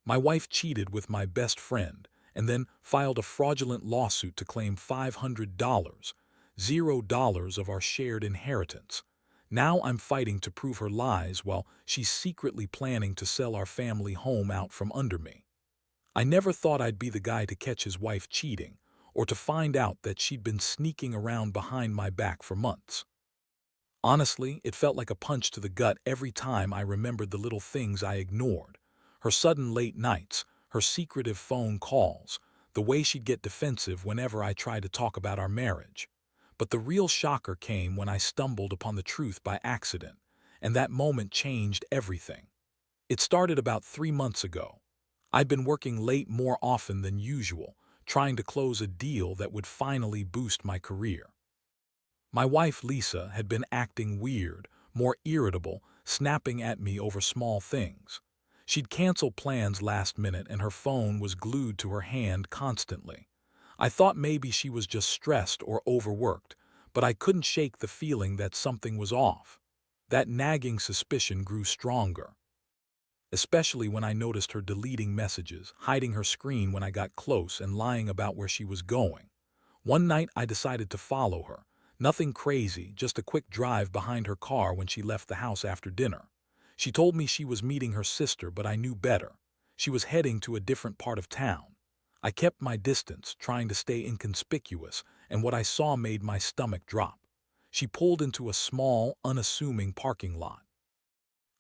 My wife cheated with my best friend and then filed a fraudulent lawsuit to claim $500, $0 of our shared inheritance. Now I'm fighting to prove her lies while she's secretly planning to sell our family home out from under me. I never thought I'd be the guy to catch his wife cheating, or to find out that she'd been sneaking around behind my back for months. Honestly, it felt like a punch to the gut every time I remembered the little things I ignored. Her sudden late nights, her secretive phone calls, the way she'd get defensive whenever I tried to talk about our marriage. But the real shocker came when I stumbled upon the truth by accident, and that moment changed everything. It started about 3 months ago. I'd been working late more often than usual, trying to close a deal that would finally boost my career. My wife, Lisa, had been acting weird, more irritable, snapping at me over small things. She'd cancel plans last minute and her phone was glued to her hand constantly. I thought maybe she was just stressed or overworked, but I couldn't shake the feeling that something was off. That nagging suspicion grew stronger, especially when I noticed her deleting messages, hiding her screen when I got close, and lying about where she was going. One night I decided to follow her. Nothing crazy, just a quick drive behind her car when she left the house after dinner. She told me she was meeting her sister, but I knew better. She was heading to a different part of town. I kept my distance, trying to stay inconspicuous, and what I saw made my stomach drop. She pulled into a small, unassuming parking lot.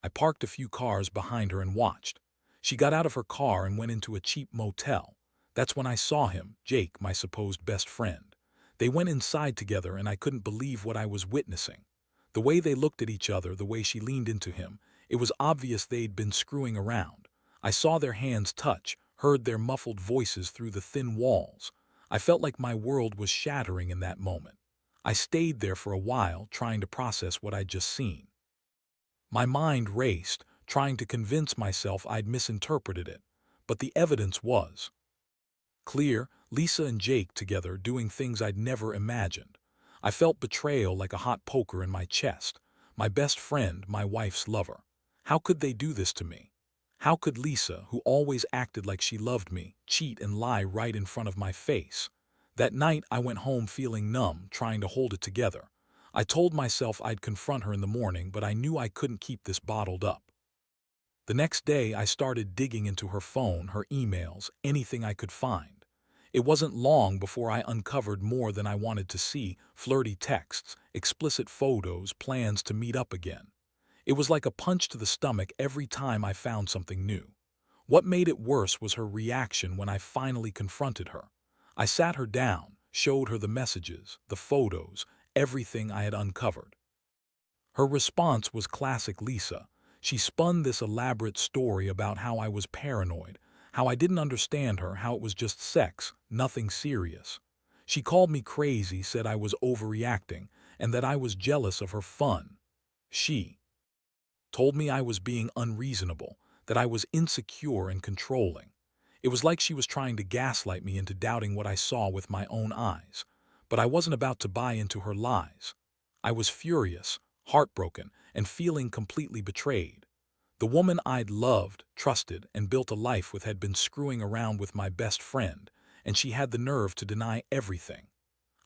I parked a few cars behind her and watched. She got out of her car and went into a cheap motel. That's when I saw him, Jake, my supposed best friend. They went inside together and I couldn't believe what I was witnessing. The way they looked at each other, the way she leaned into him, it was obvious they'd been screwing around. I saw their hands touch, heard their muffled voices through the thin walls. I felt like my world was shattering in that moment. I stayed there for a while, trying to process what I'd just seen. My mind raced, trying to convince myself I'd misinterpreted it, but the evidence was clear. Lisa and Jake together, doing things I'd never imagined. I felt betrayal like a hot poker in my chest. My best friend, my wife's lover. How could they do this to me? How could Lisa, who always acted like she loved me, cheat and lie right in front of my face? That night I went home feeling numb, trying to hold it together. I told myself I'd confront her in the morning, but I knew I couldn't keep this bottled up. The next day I started digging into her phone, her emails, anything I could find. It wasn't long before I uncovered more than I wanted to see: flirty texts, explicit photos, plans to meet up again. It was like a punch to the stomach every time I found something new. What made it worse was her reaction when I finally confronted her. I sat her down, showed her the messages, the photos, everything I had uncovered. Her response was classic Lisa. She spun this elaborate story about how I was paranoid, how I didn't understand her, how it was just sex, nothing serious. She called me crazy, said I was overreacting, and that I was jealous of her fun. She told me I was being unreasonable, that I was insecure and controlling. It was like she was trying to gaslight me into doubting what I saw with my own eyes. But I wasn't about to buy into her lies. I was furious, heartbroken, and feeling completely betrayed. The woman I'd loved, trusted, and built a life with had been screwing around with my best friend, and she had the nerve to deny everything.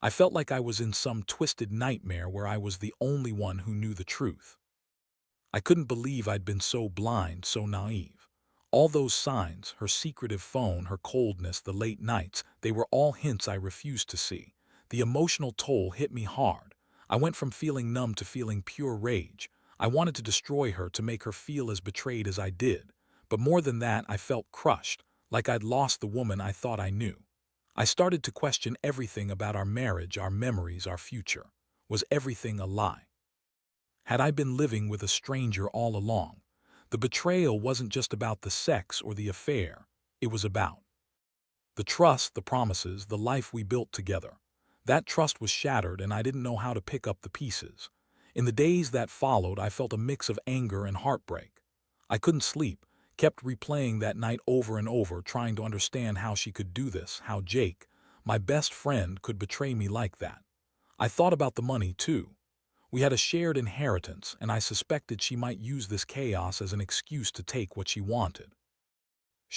I felt like I was in some twisted nightmare where I was the only one who knew the truth. I couldn't believe I'd been so blind, so naive. All those signs, her secretive phone, her coldness, the late nights, they were all hints I refused to see. The emotional toll hit me hard. I went from feeling numb to feeling pure rage. I wanted to destroy her, to make her feel as betrayed as I did. But more than that, I felt crushed, like I'd lost the woman I thought I knew. I started to question everything about our marriage, our memories, our future. Was everything a lie? Had I been living with a stranger all along? The betrayal wasn't just about the sex or the affair. It was about the trust, the promises, the life we built together. That trust was shattered and I didn't know how to pick up the pieces. In the days that followed, I felt a mix of anger and heartbreak. I couldn't sleep, kept replaying that night over and over, trying to understand how she could do this, how Jake, my best friend, could betray me like that. I thought about the money too. We had a shared inheritance, and I suspected she might use this chaos as an excuse to take what she wanted.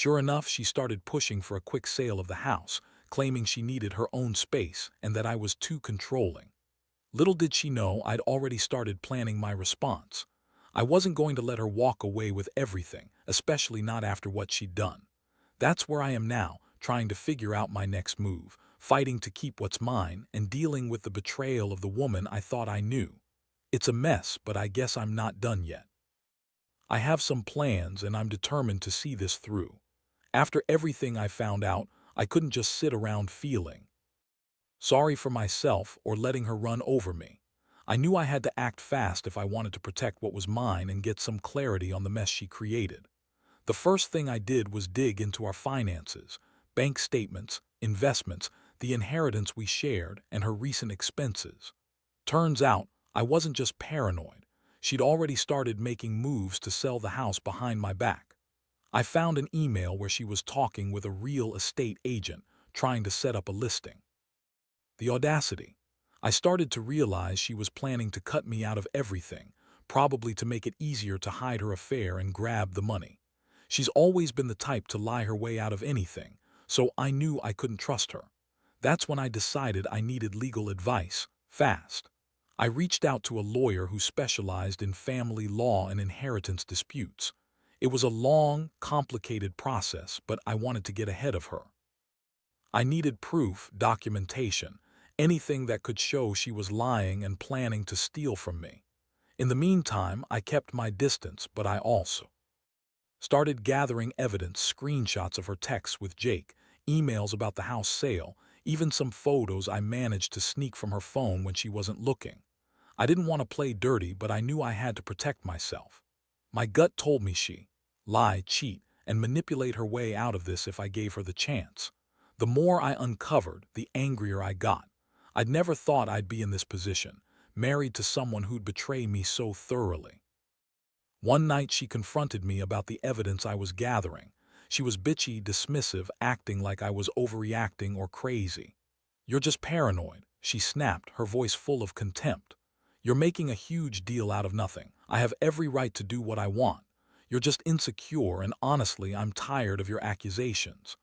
Sure enough, she started pushing for a quick sale of the house, claiming she needed her own space and that I was too controlling. Little did she know I'd already started planning my response. I wasn't going to let her walk away with everything, especially not after what she'd done. That's where I am now, trying to figure out my next move, fighting to keep what's mine and dealing with the betrayal of the woman I thought I knew. It's a mess, but I guess I'm not done yet. I have some plans and I'm determined to see this through. After everything I found out, I couldn't just sit around feeling sorry for myself or letting her run over me. I knew I had to act fast if I wanted to protect what was mine and get some clarity on the mess she created. The first thing I did was dig into our finances, bank statements, investments, the inheritance we shared, and her recent expenses. Turns out, I wasn't just paranoid. She'd already started making moves to sell the house behind my back. I found an email where she was talking with a real estate agent, trying to set up a listing. The audacity. I started to realize she was planning to cut me out of everything, probably to make it easier to hide her affair and grab the money. She's always been the type to lie her way out of anything, so I knew I couldn't trust her. That's when I decided I needed legal advice, fast. I reached out to a lawyer who specialized in family law and inheritance disputes. It was a long, complicated process, but I wanted to get ahead of her. I needed proof, documentation, anything that could show she was lying and planning to steal from me. In the meantime, I kept my distance, but I also started gathering evidence, screenshots of her texts with Jake, emails about the house sale, even some photos I managed to sneak from her phone when she wasn't looking. I didn't want to play dirty, but I knew I had to protect myself. My gut told me she lie, cheat, and manipulate her way out of this if I gave her the chance. The more I uncovered, the angrier I got. I'd never thought I'd be in this position, married to someone who'd betray me so thoroughly. One night she confronted me about the evidence I was gathering. She was bitchy, dismissive, acting like I was overreacting or crazy. "You're just paranoid," she snapped, her voice full of contempt. "You're making a huge deal out of nothing. I have every right to do what I want. You're just insecure, and honestly, I'm tired of your accusations."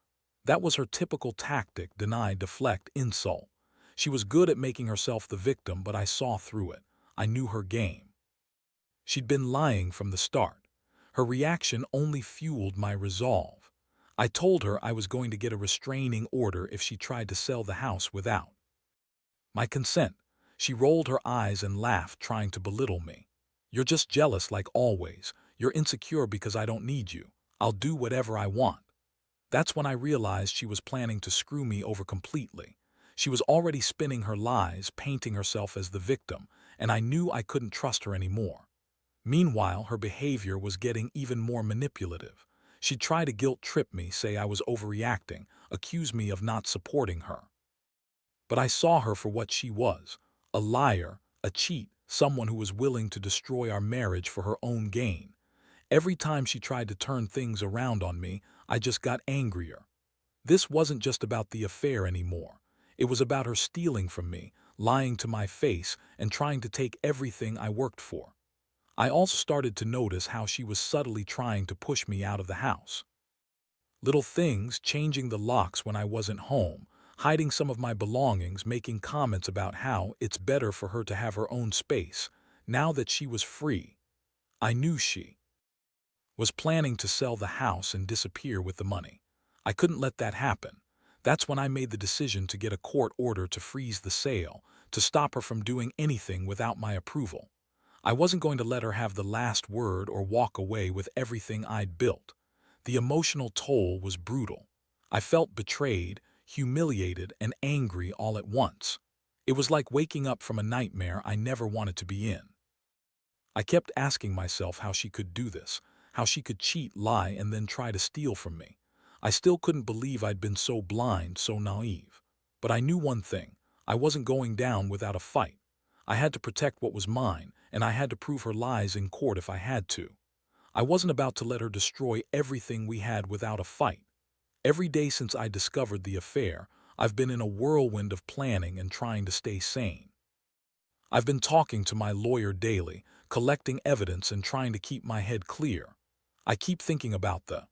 That was her typical tactic: deny, deflect, insult. She was good at making herself the victim, but I saw through it. I knew her game. She'd been lying from the start. Her reaction only fueled my resolve. I told her I was going to get a restraining order if she tried to sell the house without my consent. She rolled her eyes and laughed, trying to belittle me. "You're just jealous like always. You're insecure because I don't need you. I'll do whatever I want." That's when I realized she was planning to screw me over completely. She was already spinning her lies, painting herself as the victim, and I knew I couldn't trust her anymore. Meanwhile, her behavior was getting even more manipulative. She'd try to guilt-trip me, say I was overreacting, accuse me of not supporting her. But I saw her for what she was: a liar, a cheat, someone who was willing to destroy our marriage for her own gain. Every time she tried to turn things around on me, I just got angrier. This wasn't just about the affair anymore. It was about her stealing from me, lying to my face, and trying to take everything I worked for. I also started to notice how she was subtly trying to push me out of the house. Little things: changing the locks when I wasn't home, hiding some of my belongings, making comments about how it's better for her to have her own space. Now that she was free, I knew she was planning to sell the house and disappear with the money. I couldn't let that happen. That's when I made the decision to get a court order to freeze the sale, to stop her from doing anything without my approval. I wasn't going to let her have the last word or walk away with everything I'd built. The emotional toll was brutal. I felt betrayed, humiliated, and angry all at once. It was like waking up from a nightmare I never wanted to be in. I kept asking myself how she could do this, how she could cheat, lie, and then try to steal from me. I still couldn't believe I'd been so blind, so naive. But I knew one thing: I wasn't going down without a fight. I had to protect what was mine, and I had to prove her lies in court if I had to. I wasn't about to let her destroy everything we had without a fight. Every day since I discovered the affair, I've been in a whirlwind of planning and trying to stay sane. I've been talking to my lawyer daily, collecting evidence and trying to keep my head clear. I keep thinking about the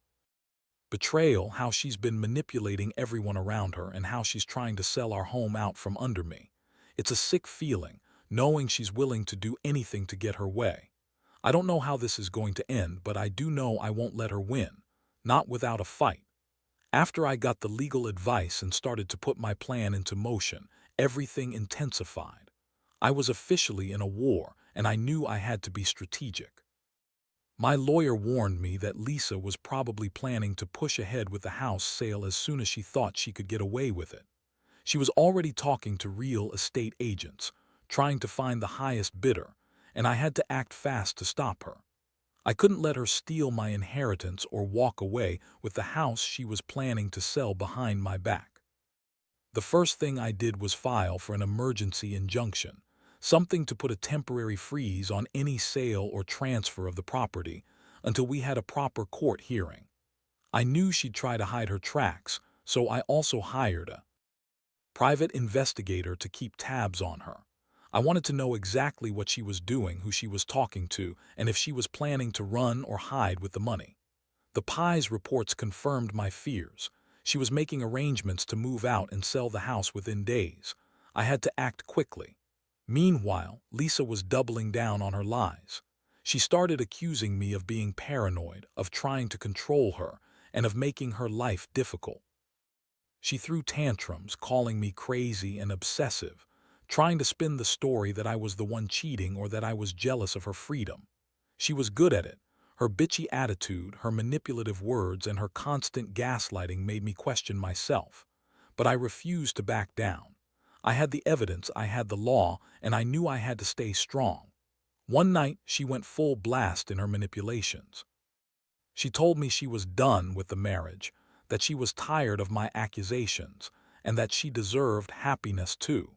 Betrayal, how she's been manipulating everyone around her and how she's trying to sell our home out from under me. It's a sick feeling, knowing she's willing to do anything to get her way. I don't know how this is going to end, but I do know I won't let her win. Not without a fight. After I got the legal advice and started to put my plan into motion, everything intensified. I was officially in a war, and I knew I had to be strategic. My lawyer warned me that Lisa was probably planning to push ahead with the house sale as soon as she thought she could get away with it. She was already talking to real estate agents, trying to find the highest bidder, and I had to act fast to stop her. I couldn't let her steal my inheritance or walk away with the house she was planning to sell behind my back. The first thing I did was file for an emergency injunction, something to put a temporary freeze on any sale or transfer of the property until we had a proper court hearing. I knew she'd try to hide her tracks, so I also hired a private investigator to keep tabs on her. I wanted to know exactly what she was doing, who she was talking to, and if she was planning to run or hide with the money. The Pies reports confirmed my fears. She was making arrangements to move out and sell the house within days. I had to act quickly. Meanwhile, Lisa was doubling down on her lies. She started accusing me of being paranoid, of trying to control her, and of making her life difficult. She threw tantrums, calling me crazy and obsessive, trying to spin the story that I was the one cheating or that I was jealous of her freedom. She was good at it. Her bitchy attitude, her manipulative words, and her constant gaslighting made me question myself. But I refused to back down. I had the evidence, I had the law, and I knew I had to stay strong. One night, she went full blast in her manipulations. She told me she was done with the marriage, that she was tired of my accusations, and that she deserved happiness too.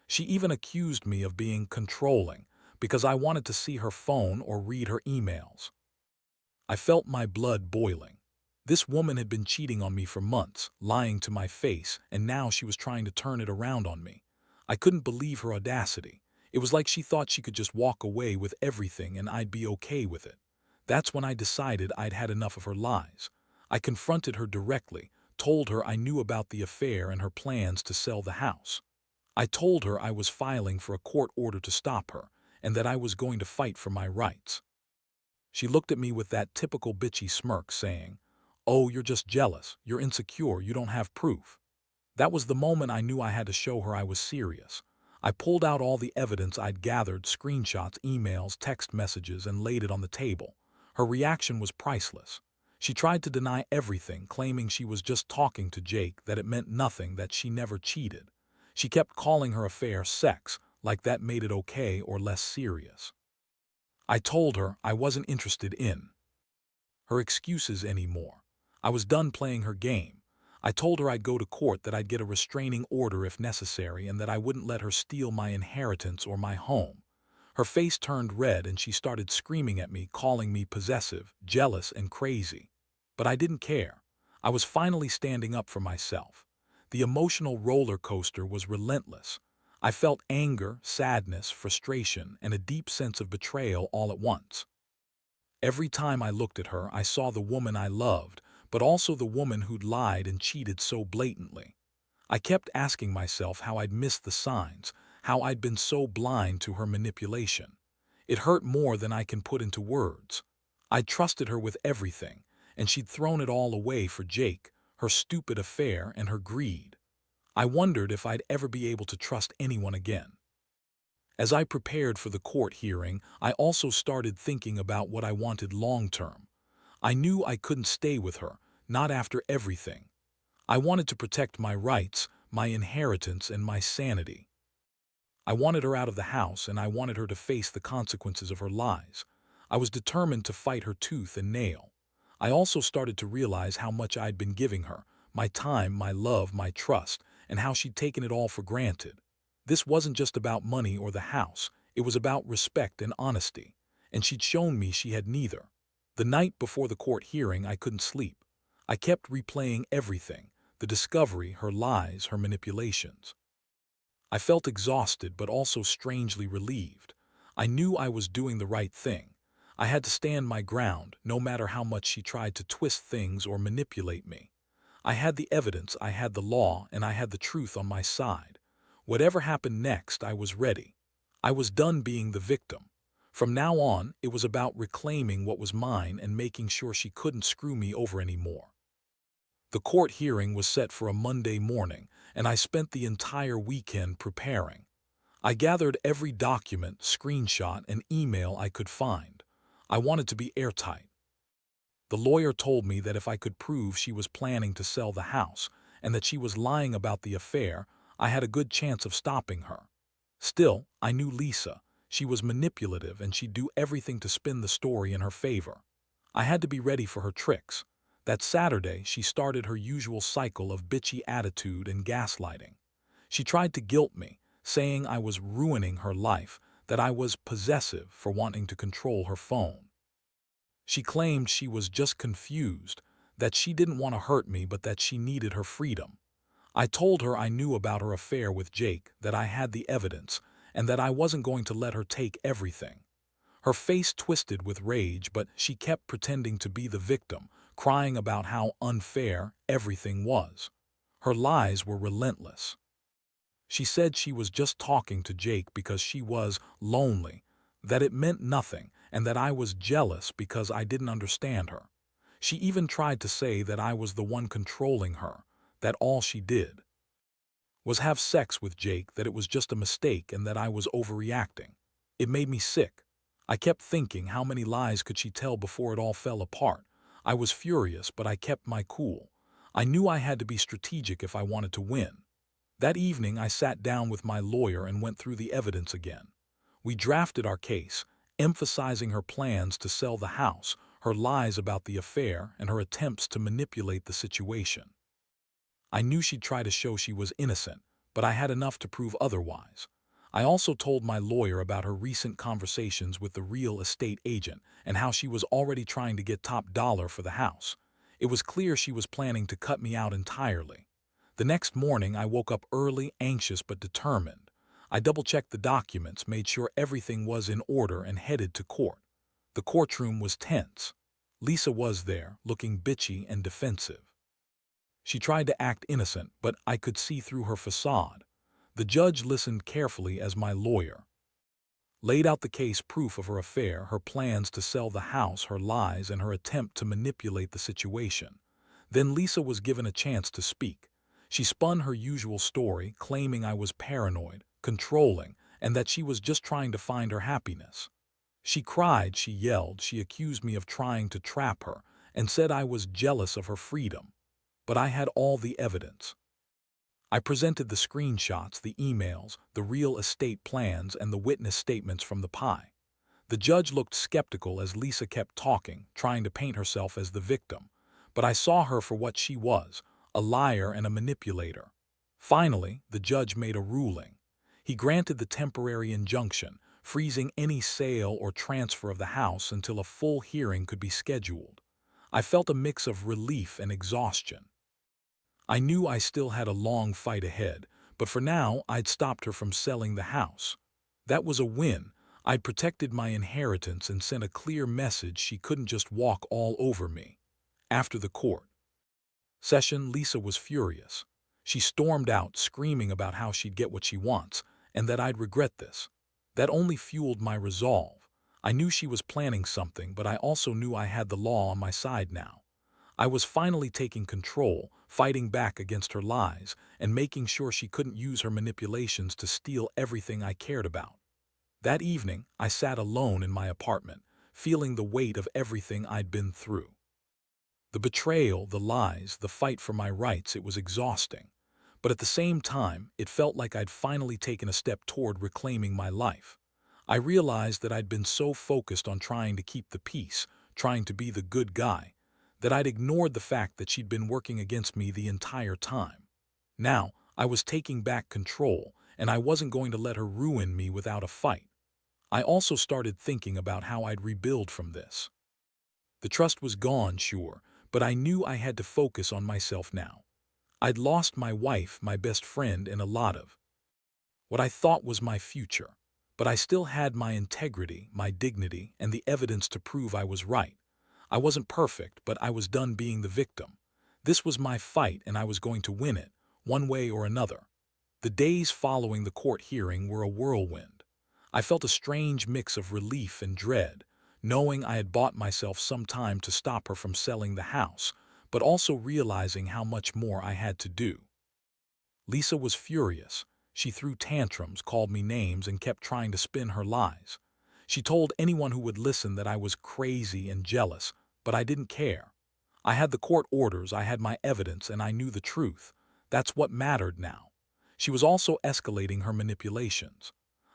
She even accused me of being controlling because I wanted to see her phone or read her emails. I felt my blood boiling. This woman had been cheating on me for months, lying to my face, and now she was trying to turn it around on me. I couldn't believe her audacity. It was like she thought she could just walk away with everything and I'd be okay with it. That's when I decided I'd had enough of her lies. I confronted her directly, told her I knew about the affair and her plans to sell the house. I told her I was filing for a court order to stop her, and that I was going to fight for my rights. She looked at me with that typical bitchy smirk, saying, "Oh, you're just jealous, you're insecure, you don't have proof." That was the moment I knew I had to show her I was serious. I pulled out all the evidence I'd gathered, screenshots, emails, text messages, and laid it on the table. Her reaction was priceless. She tried to deny everything, claiming she was just talking to Jake, that it meant nothing, that she never cheated. She kept calling her affair sex, like that made it okay or less serious. I told her I wasn't interested in her excuses anymore. I was done playing her game. I told her I'd go to court, that I'd get a restraining order if necessary, and that I wouldn't let her steal my inheritance or my home. Her face turned red and she started screaming at me, calling me possessive, jealous, and crazy. But I didn't care. I was finally standing up for myself. The emotional roller coaster was relentless. I felt anger, sadness, frustration, and a deep sense of betrayal all at once. Every time I looked at her, I saw the woman I loved, but also the woman who'd lied and cheated so blatantly. I kept asking myself how I'd missed the signs, how I'd been so blind to her manipulation. It hurt more than I can put into words. I'd trusted her with everything, and she'd thrown it all away for Jake, her stupid affair, and her greed. I wondered if I'd ever be able to trust anyone again. As I prepared for the court hearing, I also started thinking about what I wanted long-term. I knew I couldn't stay with her, not after everything. I wanted to protect my rights, my inheritance, and my sanity. I wanted her out of the house, and I wanted her to face the consequences of her lies. I was determined to fight her tooth and nail. I also started to realize how much I'd been giving her, my time, my love, my trust, and how she'd taken it all for granted. This wasn't just about money or the house, it was about respect and honesty, and she'd shown me she had neither. The night before the court hearing, I couldn't sleep. I kept replaying everything, the discovery, her lies, her manipulations. I felt exhausted but also strangely relieved. I knew I was doing the right thing. I had to stand my ground, no matter how much she tried to twist things or manipulate me. I had the evidence, I had the law, and I had the truth on my side. Whatever happened next, I was ready. I was done being the victim. From now on, it was about reclaiming what was mine and making sure she couldn't screw me over anymore. The court hearing was set for a Monday morning, and I spent the entire weekend preparing. I gathered every document, screenshot, and email I could find. I wanted to be airtight. The lawyer told me that if I could prove she was planning to sell the house and that she was lying about the affair, I had a good chance of stopping her. Still, I knew Lisa. She was manipulative and she'd do everything to spin the story in her favor. I had to be ready for her tricks. That Saturday, she started her usual cycle of bitchy attitude and gaslighting. She tried to guilt me, saying I was ruining her life, that I was possessive for wanting to control her phone. She claimed she was just confused, that she didn't want to hurt me but that she needed her freedom. I told her I knew about her affair with Jake, that I had the evidence, and that I wasn't going to let her take everything. Her face twisted with rage, but she kept pretending to be the victim, crying about how unfair everything was. Her lies were relentless. She said she was just talking to Jake because she was lonely, that it meant nothing, and that I was jealous because I didn't understand her. She even tried to say that I was the one controlling her, that all she did was have sex with Jake, that it was just a mistake and that I was overreacting. It made me sick. I kept thinking, how many lies could she tell before it all fell apart? I was furious, but I kept my cool. I knew I had to be strategic if I wanted to win. That evening, I sat down with my lawyer and went through the evidence again. We drafted our case, emphasizing her plans to sell the house, her lies about the affair, and her attempts to manipulate the situation. I knew she'd try to show she was innocent, but I had enough to prove otherwise. I also told my lawyer about her recent conversations with the real estate agent and how she was already trying to get top dollar for the house. It was clear she was planning to cut me out entirely. The next morning, I woke up early, anxious but determined. I double-checked the documents, made sure everything was in order, and headed to court. The courtroom was tense. Lisa was there, looking bitchy and defensive. She tried to act innocent, but I could see through her facade. The judge listened carefully as my lawyer laid out the case proof of her affair, her plans to sell the house, her lies, and her attempt to manipulate the situation. Then Lisa was given a chance to speak. She spun her usual story, claiming I was paranoid, controlling, and that she was just trying to find her happiness. She cried, she yelled, she accused me of trying to trap her, and said I was jealous of her freedom. But I had all the evidence. I presented the screenshots, the emails, the real estate plans, and the witness statements from the pie. The judge looked skeptical as Lisa kept talking, trying to paint herself as the victim. But I saw her for what she was, a liar and a manipulator. Finally, the judge made a ruling. He granted the temporary injunction, freezing any sale or transfer of the house until a full hearing could be scheduled. I felt a mix of relief and exhaustion. I knew I still had a long fight ahead, but for now I'd stopped her from selling the house. That was a win. I'd protected my inheritance and sent a clear message she couldn't just walk all over me. After the court session, Lisa was furious. She stormed out, screaming about how she'd get what she wants, and that I'd regret this. That only fueled my resolve. I knew she was planning something, but I also knew I had the law on my side now. I was finally taking control, fighting back against her lies, and making sure she couldn't use her manipulations to steal everything I cared about. That evening, I sat alone in my apartment, feeling the weight of everything I'd been through. The betrayal, the lies, the fight for my rights, it was exhausting. But at the same time, it felt like I'd finally taken a step toward reclaiming my life. I realized that I'd been so focused on trying to keep the peace, trying to be the good guy, that I'd ignored the fact that she'd been working against me the entire time. Now, I was taking back control, and I wasn't going to let her ruin me without a fight. I also started thinking about how I'd rebuild from this. The trust was gone, sure, but I knew I had to focus on myself now. I'd lost my wife, my best friend, and a lot of what I thought was my future. But I still had my integrity, my dignity, and the evidence to prove I was right. I wasn't perfect, but I was done being the victim. This was my fight, and I was going to win it, one way or another. The days following the court hearing were a whirlwind. I felt a strange mix of relief and dread, knowing I had bought myself some time to stop her from selling the house, but also realizing how much more I had to do. Lisa was furious. She threw tantrums, called me names, and kept trying to spin her lies. She told anyone who would listen that I was crazy and jealous, but I didn't care. I had the court orders, I had my evidence, and I knew the truth. That's what mattered now. She was also escalating her manipulations.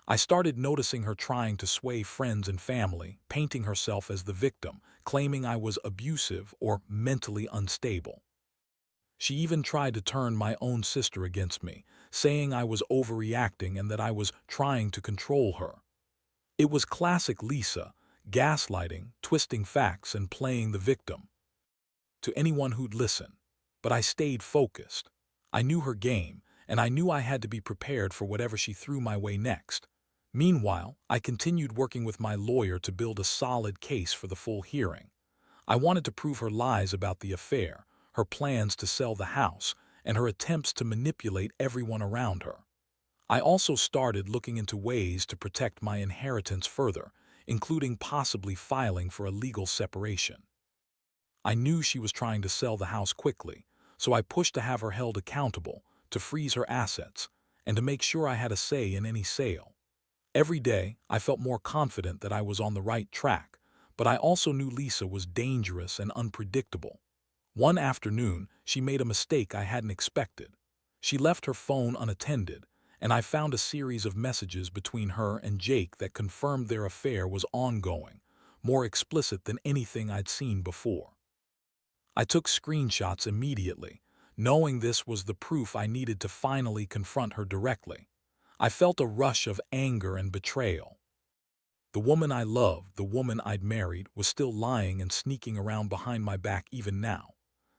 I started noticing her trying to sway friends and family, painting herself as the victim, claiming I was abusive or mentally unstable. She even tried to turn my own sister against me, saying I was overreacting and that I was trying to control her. It was classic Lisa, gaslighting, twisting facts, and playing the victim to anyone who'd listen. But I stayed focused. I knew her game, and I knew I had to be prepared for whatever she threw my way next. Meanwhile, I continued working with my lawyer to build a solid case for the full hearing. I wanted to prove her lies about the affair, her plans to sell the house, and her attempts to manipulate everyone around her. I also started looking into ways to protect my inheritance further, including possibly filing for a legal separation. I knew she was trying to sell the house quickly, so I pushed to have her held accountable, to freeze her assets, and to make sure I had a say in any sale. Every day, I felt more confident that I was on the right track, but I also knew Lisa was dangerous and unpredictable. One afternoon, she made a mistake I hadn't expected. She left her phone unattended, and I found a series of messages between her and Jake that confirmed their affair was ongoing, more explicit than anything I'd seen before. I took screenshots immediately, knowing this was the proof I needed to finally confront her directly. I felt a rush of anger and betrayal. The woman I loved, the woman I'd married, was still lying and sneaking around behind my back even now.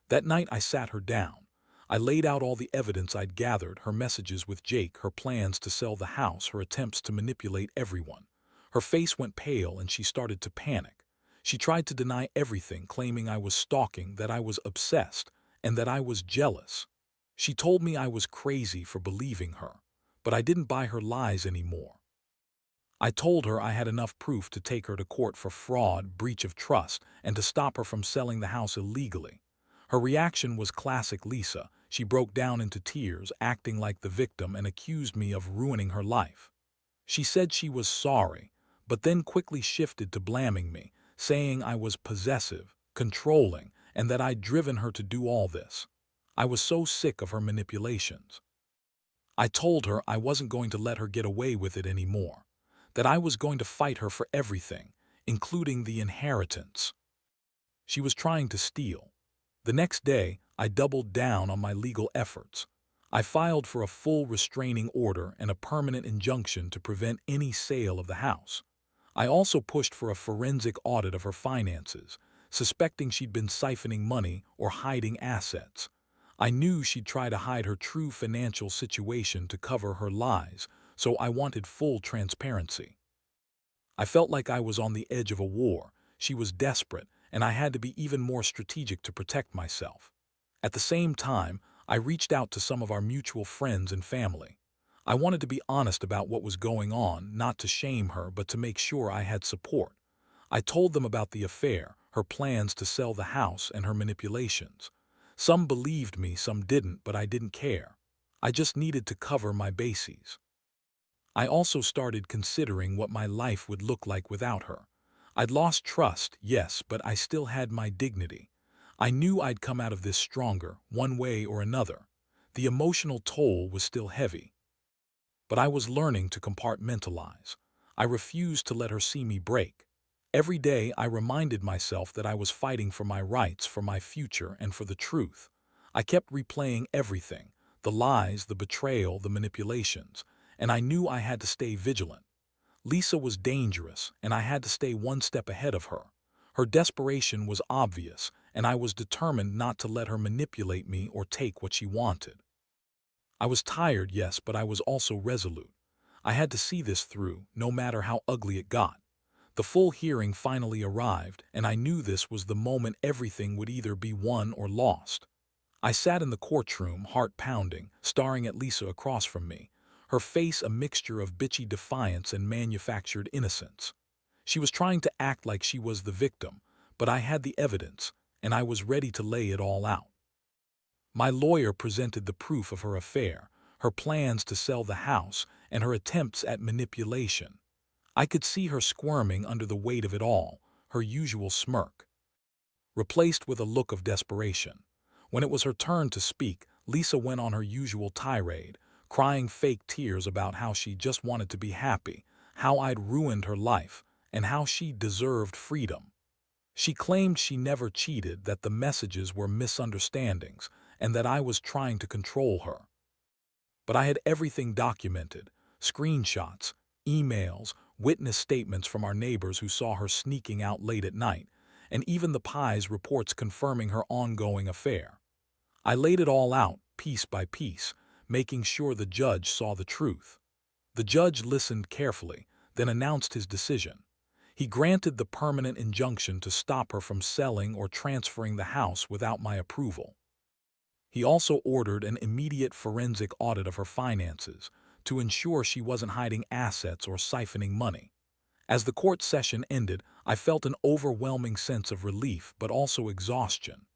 That night I sat her down. I laid out all the evidence I'd gathered, her messages with Jake, her plans to sell the house, her attempts to manipulate everyone. Her face went pale and she started to panic. She tried to deny everything, claiming I was stalking, that I was obsessed, and that I was jealous. She told me I was crazy for believing her, but I didn't buy her lies anymore. I told her I had enough proof to take her to court for fraud, breach of trust, and to stop her from selling the house illegally. Her reaction was classic Lisa. She broke down into tears, acting like the victim, and accused me of ruining her life. She said she was sorry, but then quickly shifted to blaming me, saying I was possessive, controlling, and that I'd driven her to do all this. I was so sick of her manipulations. I told her I wasn't going to let her get away with it anymore, that I was going to fight her for everything, including the inheritance she was trying to steal. The next day, I doubled down on my legal efforts. I filed for a full restraining order and a permanent injunction to prevent any sale of the house. I also pushed for a forensic audit of her finances, suspecting she'd been siphoning money or hiding assets. I knew she'd try to hide her true financial situation to cover her lies, so I wanted full transparency. I felt like I was on the edge of a war. She was desperate, and I had to be even more strategic to protect myself. At the same time, I reached out to some of our mutual friends and family. I wanted to be honest about what was going on, not to shame her, but to make sure I had support. I told them about the affair, her plans to sell the house, and her manipulations. Some believed me, some didn't, but I didn't care. I just needed to cover my bases. I also started considering what my life would look like without her. I'd lost trust, yes, but I still had my dignity. I knew I'd come out of this stronger, one way or another. The emotional toll was still heavy, but I was learning to compartmentalize. I refused to let her see me break. Every day I reminded myself that I was fighting for my rights, for my future, and for the truth. I kept replaying everything, the lies, the betrayal, the manipulations, and I knew I had to stay vigilant. Lisa was dangerous, and I had to stay one step ahead of her. Her desperation was obvious, and I was determined not to let her manipulate me or take what she wanted. I was tired, yes, but I was also resolute. I had to see this through, no matter how ugly it got. The full hearing finally arrived, and I knew this was the moment everything would either be won or lost. I sat in the courtroom, heart pounding, staring at Lisa across from me, her face a mixture of bitchy defiance and manufactured innocence. She was trying to act like she was the victim, but I had the evidence, and I was ready to lay it all out. My lawyer presented the proof of her affair, her plans to sell the house, and her attempts at manipulation. I could see her squirming under the weight of it all, her usual smirk replaced with a look of desperation. When it was her turn to speak, Lisa went on her usual tirade, crying fake tears about how she just wanted to be happy, how I'd ruined her life, and how she deserved freedom. She claimed she never cheated, that the messages were misunderstandings, and that I was trying to control her. But I had everything documented: screenshots, emails, witness statements from our neighbors who saw her sneaking out late at night, and even the Pie's reports confirming her ongoing affair. I laid it all out, piece by piece, making sure the judge saw the truth. The judge listened carefully, then announced his decision. He granted the permanent injunction to stop her from selling or transferring the house without my approval. He also ordered an immediate forensic audit of her finances to ensure she wasn't hiding assets or siphoning money. As the court session ended, I felt an overwhelming sense of relief but also exhaustion.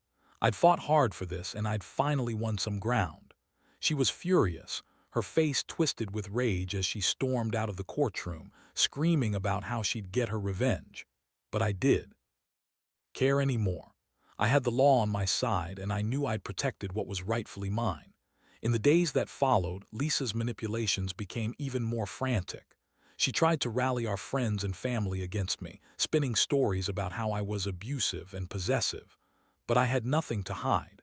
I'd fought hard for this, and I'd finally won some ground. She was furious, her face twisted with rage as she stormed out of the courtroom, screaming about how she'd get her revenge. But I did care anymore. I had the law on my side, and I knew I'd protected what was rightfully mine. In the days that followed, Lisa's manipulations became even more frantic. She tried to rally our friends and family against me, spinning stories about how I was abusive and possessive. But I had nothing to hide.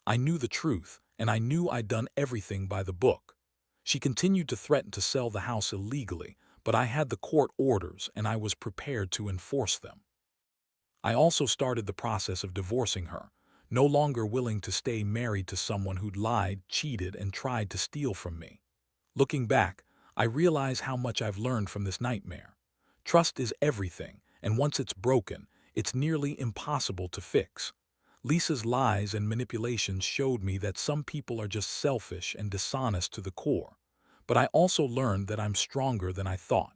I knew the truth, and I knew I'd done everything by the book. She continued to threaten to sell the house illegally, but I had the court orders and I was prepared to enforce them. I also started the process of divorcing her, no longer willing to stay married to someone who'd lied, cheated, and tried to steal from me. Looking back, I realize how much I've learned from this nightmare. Trust is everything, and once it's broken, it's nearly impossible to fix. Lisa's lies and manipulations showed me that some people are just selfish and dishonest to the core. But I also learned that I'm stronger than I thought.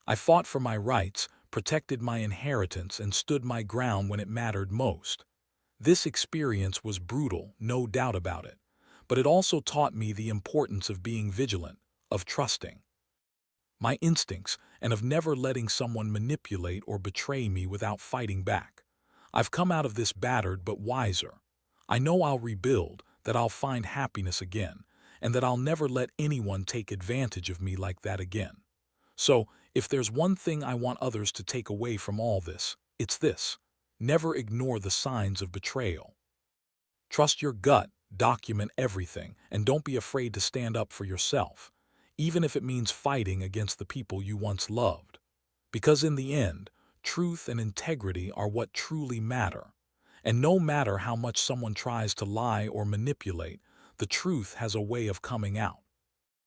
I fought for my rights, protected my inheritance, and stood my ground when it mattered most. This experience was brutal, no doubt about it, but it also taught me the importance of being vigilant, of trusting my instincts, and of never letting someone manipulate or betray me without fighting back. I've come out of this battered but wiser. I know I'll rebuild, that I'll find happiness again, and that I'll never let anyone take advantage of me like that again. So, if there's one thing I want others to take away from all this, it's this: never ignore the signs of betrayal. Trust your gut, document everything, and don't be afraid to stand up for yourself, even if it means fighting against the people you once loved. Because in the end, truth and integrity are what truly matter. And no matter how much someone tries to lie or manipulate, the truth has a way of coming out.